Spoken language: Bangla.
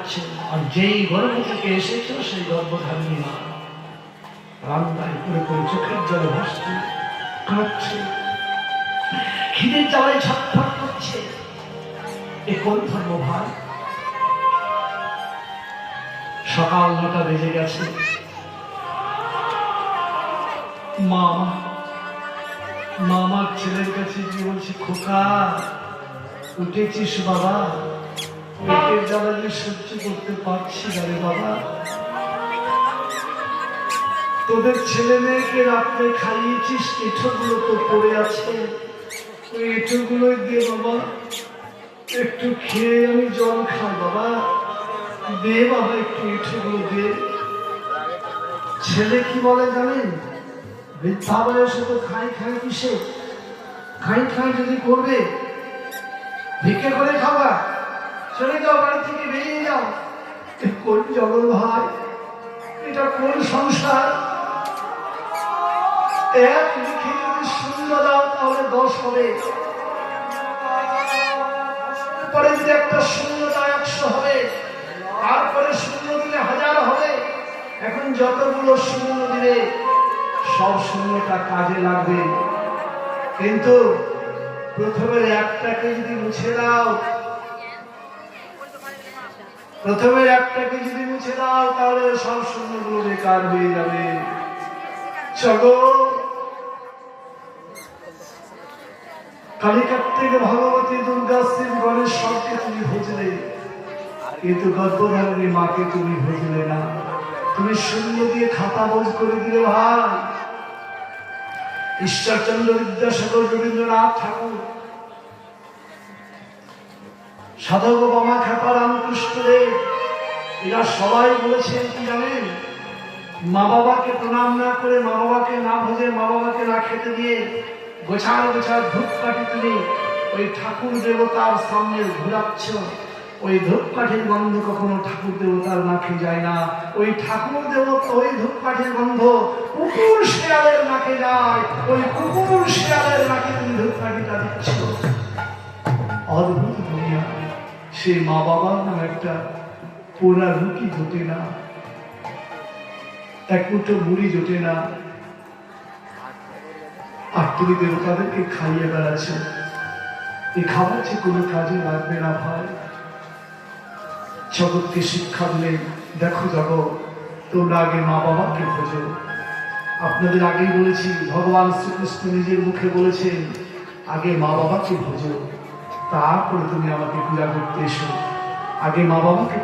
খাচ্ছে, আর যেই গর্ভ থেকে এসেছ সেই গর্ভধারিণী মা রান্নায় করে করে চোখের জলে ভাসছে, কাঁদছে, খিদের জ্বালায় ছটফট করছে। এ কোন ধর্ম ভাই? সকাল 9টা বেজে গেছে। মামা ছেলের কাছে গিয়ে বলছে, খোকা উঠেছিস বাবা? পেটের জ্বালা যে সহ্য করতে পারছি না রে বাবা। তোদের ছেলে মেয়েকে রাত্রে খাইয়েছিস, এঁঠোগুলো তো পড়ে আছে, ওই এঁঠোগুলোই দে বাবা, একটু খেয়ে আমি জল খাই বাবা, দে বাবা একটু এঁঠোগুলো দে। ছেলে কি বলে জানেন? বৃদ্ধা বয়সে তো খাই খাই কিসে? খাই খাই যদি করবে, ভিক্ষে করে খাওয়া, চলে যাও, বাড়ি থেকে বেরিয়ে যাও। কোন জগৎ ভাই, এটা কোন সংসার? এক লিখে যদি 0 দাও তাহলে 10 হবে, পরে যদি একটা 0 দাও 100 হবে, তারপরে 0 দিলে 1000 হবে। এখন যতগুলো 0 দিলে সব 0টা কাজে লাগবে, কিন্তু প্রথমে একটাকে যদি মুছে দাও, তাহলে সব 0গুলো বেকার হয়ে যাবে। জগৎ কালিকার থেকে ভগবতী দুর্গা শ্রী গণেশ সবকে তুমি ভজলে, কিন্তু গর্ভধারিণী মাকে তুমি ভজলে না। তুমি 0 দিয়ে খাতা বোঝ করে দিলে ভাই। ঈশ্বরচন্দ্র বিদ্যাসাগর, রবীন্দ্রনাথ ঠাকুর, সাধক বামা খ্যাপা, রামকৃষ্ণ দেব, এরা সবাই বলেছেন কি জানেন? মা বাবাকে প্রণাম না করে, মা বাবাকে না ভোজে, মা বাবাকে না খেতে দিয়ে গোছার গোছার ধূপকাঠি তুমি ওই ঠাকুর দেবতার সামনে ঘুরাচ্ছ। ওই ধূপকাঠির গন্ধ কখনো ঠাকুর দেবতার নাকে যায় না। ওই ঠাকুর দেবতা, ওই ধূপকাঠির গন্ধ কুকুর শেয়ালের নাকে যায়। ওই কুকুর শেয়ালের নাকে তুমি ধূপকাঠিটা দিচ্ছ। অদ্ভুত দুনিয়া। সে মা বাবার নাম একটা পোড়া রুটি জোটে না, এক মুঠো মুড়ি জোটে না, আর তুমি দেবতাদেরকে খাইয়ে বেড়াচ্ছ। এই খাবার যে কোনো কাজে লাগবে না ভাই। জগৎকে শিক্ষা দিলেন, দেখো জগৎ, তোমরা আগে মা বাবাকে খোঁজো। আপনাদের আগেই বলেছি, ভগবান শ্রীকৃষ্ণ নিজের মুখে বলেছেন, আগে মা বাবাকে খোঁজো, তারপরে তুমি আমাকে পূজা করতে এসো। আগে মা বাবাকে